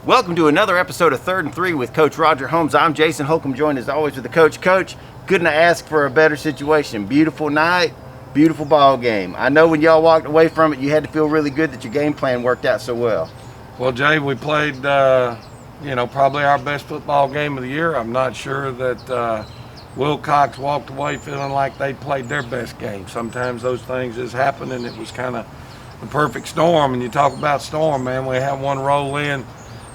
Welcome to another episode of 3rd and 3 with Coach Roger Holmes. I'm Jason Holcomb, joined as always with the coach. Coach, couldn't ask for a better situation. Beautiful night, beautiful ball game. I know when y'all walked away from it, you had to feel really good that your game plan worked out so well. Well, Jay, we played, probably our best football game of the year. I'm not sure that Wilcox walked away feeling like they played their best game. Sometimes those things just happen, and it was kind of the perfect storm. And you talk about storm, man, we had one roll in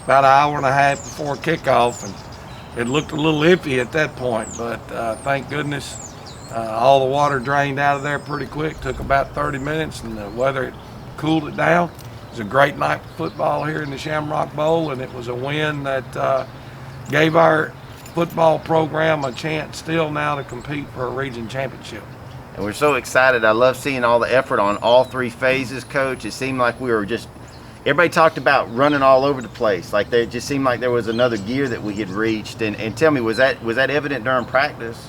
about an hour and a half before kickoff, and it looked a little iffy at that point, but thank goodness all the water drained out of there pretty quick. Took about 30 minutes, and the weather cooled it down. It was a great night for football here in the Shamrock Bowl, and it was a win that gave our football program a chance still now to compete for a region championship. And we're so excited. I love seeing all the effort on all three phases, Coach. It seemed like we were just everybody talked about running all over the place. Like it just seemed like there was another gear that we had reached. And tell me, was that evident during practice?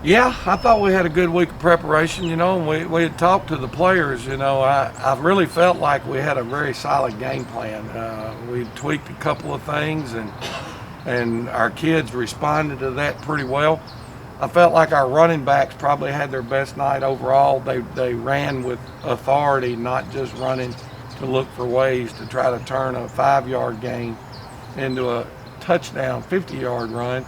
Yeah, I thought we had a good week of preparation, and we had talked to the players. I really felt like we had a very solid game plan. We tweaked a couple of things, and our kids responded to that pretty well. I felt like our running backs probably had their best night overall. They ran with authority, not just running to look for ways to try to turn a 5-yard gain into a touchdown 50-yard run.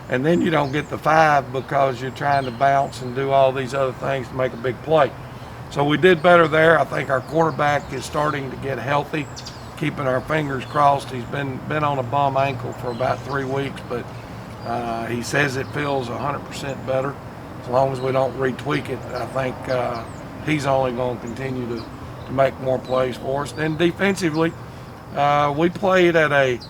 And then you don't get the 5 because you're trying to bounce and do all these other things to make a big play. So we did better there. I think our quarterback is starting to get healthy, keeping our fingers crossed. He's been on a bum ankle for about 3 weeks, but he says it feels 100% better. As long as we don't retweak it, I think he's only going to continue to make more plays for us. Then defensively, we played at a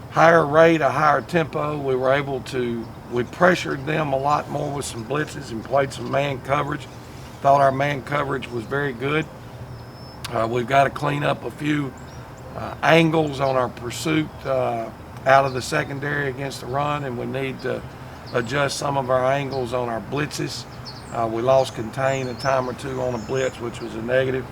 higher rate, a higher tempo. We pressured them a lot more with some blitzes and played some man coverage. Thought our man coverage was very good. We've got to clean up a few angles on our pursuit out of the secondary against the run, and we need to adjust some of our angles on our blitzes. We lost contain a time or two on a blitz, which was a negative.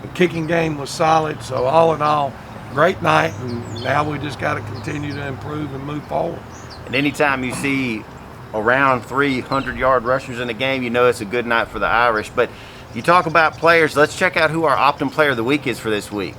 The kicking game was solid, so all in all, great night, and now we just got to continue to improve and move forward. And anytime you see around 300-yard rushers in a game, you know it's a good night for the Irish. But you talk about players, let's check out who our Optim Player of the Week is for this week.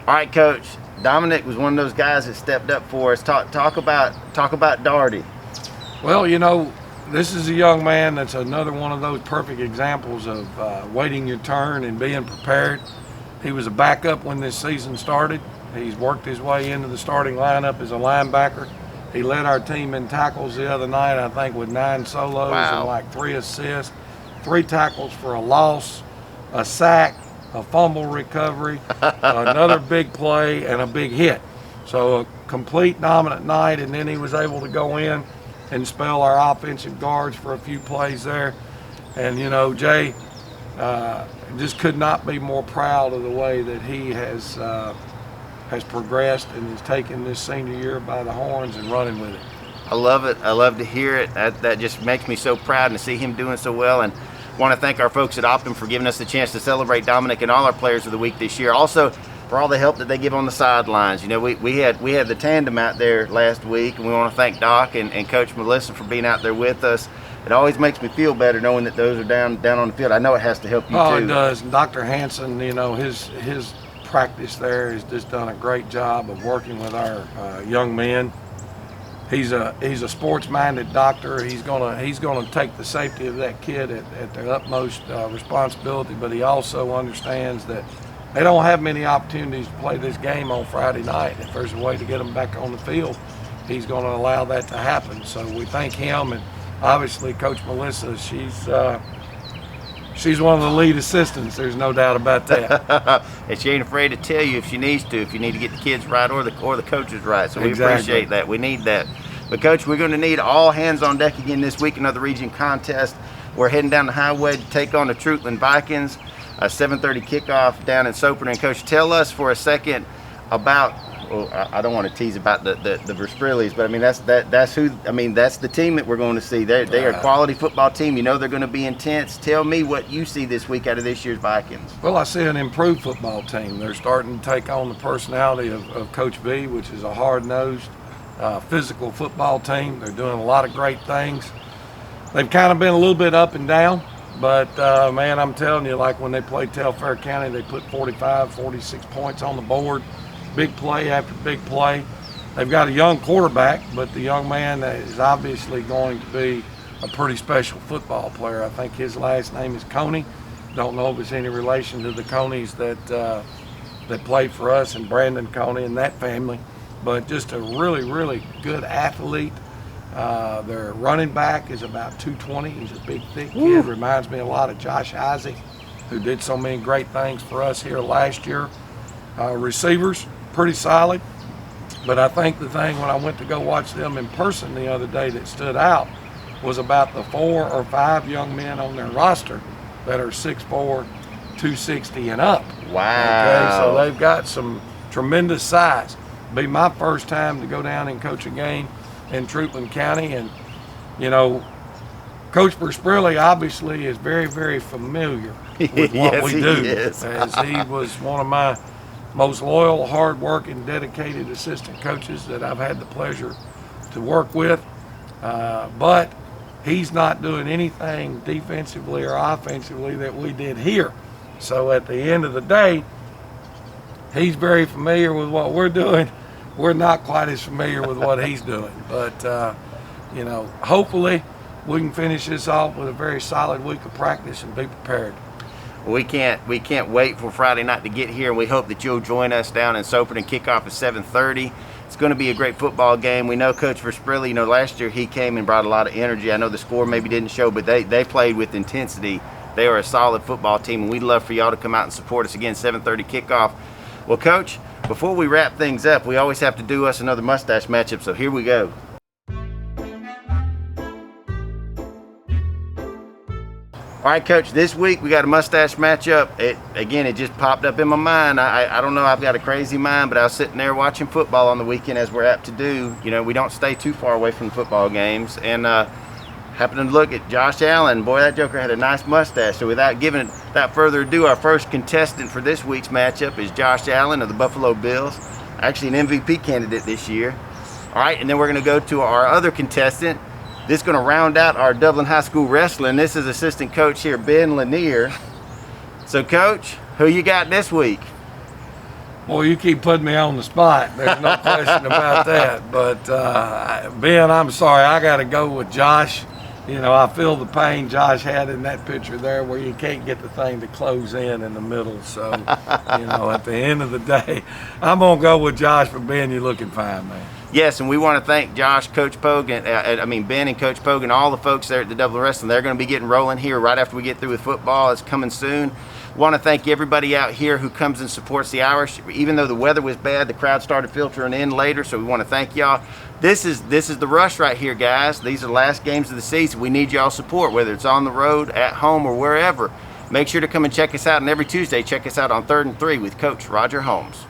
All right, Coach. Dominic was one of those guys that stepped up for us. Talk about Dardy. Well, this is a young man that's another one of those perfect examples of waiting your turn and being prepared. He was a backup when this season started. He's worked his way into the starting lineup as a linebacker. He led our team in tackles the other night, I think, with 9 solos and like 3 assists, 3 tackles for a loss, a sack, a fumble recovery, another big play, and a big hit. So a complete dominant night, and then he was able to go in and spell our offensive guards for a few plays there. And, Jay just could not be more proud of the way that he has progressed and has taken this senior year by the horns and running with it. I love it. I love to hear it. That just makes me so proud to see him doing so well. And want to thank our folks at Optim for giving us the chance to celebrate Dominic and all our players of the week this year. Also, for all the help that they give on the sidelines. We had the tandem out there last week, and we want to thank Doc and Coach Melissa for being out there with us. It always makes me feel better knowing that those are down on the field. I know it has to help you too. Oh, it does. And Dr. Hanson, his practice there has just done a great job of working with our young men. He's a sports-minded doctor. He's gonna take the safety of that kid at the utmost responsibility, but he also understands that they don't have many opportunities to play this game on Friday night. If there's a way to get them back on the field, he's going to allow that to happen. So we thank him, and obviously Coach Melissa. She's one of the lead assistants. There's no doubt about that. And she ain't afraid to tell you if she needs to, if you need to get the kids right or the coaches right. So we Exactly. appreciate that. We need that. But Coach, we're going to need all hands on deck again this week. Another region contest. We're heading down the highway to take on the Dublin Vikings. A 7:30 kickoff down in Soperton. And Coach, tell us for a second about. Well, I don't want to tease about the Versprelis, but I mean that's who. I mean that's the team that we're going to see. They are a quality football team. You know they're going to be intense. Tell me what you see this week out of this year's Vikings. Well, I see an improved football team. They're starting to take on the personality of Coach B, which is a hard-nosed, physical football team. They're doing a lot of great things. They've kind of been a little bit up and down, but man, I'm telling you, like when they played Telfair County, they put 45, 46 points on the board. Big play after big play. They've got a young quarterback, but the young man is obviously going to be a pretty special football player. I think his last name is Coney. Don't know if it's any relation to the Coneys that played for us, and Brandon Coney and that family, but just a really, really good athlete. Their running back is about 220. He's a big, thick kid. Reminds me a lot of Josh Isaac, who did so many great things for us here last year. Receivers, pretty solid, but I think the thing when I went to go watch them in person the other day that stood out was about the 4 or 5 young men on their roster that are 6'4", 260 and up. Wow. Okay, so they've got some tremendous size. Be my first time to go down and coach a game in Duplin County, and you know, Coach Verspreli obviously is very, very familiar with what yes, we he do, is. as he was one of my most loyal, hard-working, dedicated assistant coaches that I've had the pleasure to work with. But he's not doing anything defensively or offensively that we did here. So at the end of the day, he's very familiar with what we're doing. We're not quite as familiar with what he's doing. But, you know, hopefully we can finish this off with a very solid week of practice and be prepared. We can't wait for Friday night to get here, and we hope that you'll join us down in Soperton. Kickoff at 7:30. It's going to be a great football game. We know Coach Verspreli, you know, last year he came and brought a lot of energy. I know the score maybe didn't show, but they played with intensity. They are a solid football team, and we'd love for y'all to come out and support us again. 7:30 kickoff. Well, Coach, before we wrap things up, we always have to do us another mustache matchup, so here we go. All right, Coach, this week we got a mustache matchup. It just popped up in my mind. I don't know, I've got a crazy mind, but I was sitting there watching football on the weekend, as we're apt to do. You know, we don't stay too far away from football games, and happened to look at Josh Allen. Boy, that joker had a nice mustache. So without further ado, our first contestant for this week's matchup is Josh Allen of the Buffalo Bills, actually an MVP candidate this year. All right, and then we're going to go to our other contestant. This is going to round out our Dublin High School wrestling. This is assistant coach here, Ben Lanier. So, Coach, who you got this week? Well, you keep putting me on the spot. There's no question about that. But, Ben, I'm sorry. I got to go with Josh. You know, I feel the pain Josh had in that picture there where you can't get the thing to close in the middle. So, you know, at the end of the day, I'm going to go with Josh, but Ben, you're looking fine, man. Yes, and we want to thank Josh, Coach Pogue, Ben and Coach Pogue and all the folks there at the Dublin Wrestling. They're going to be getting rolling here right after we get through with football. It's coming soon. Want to thank everybody out here who comes and supports the Irish. Even though the weather was bad, the crowd started filtering in later, so we want to thank y'all. This is the rush right here, guys. These are the last games of the season. We need y'all's support, whether it's on the road, at home, or wherever. Make sure to come and check us out, and every Tuesday, check us out on 3rd and 3 with Coach Roger Holmes.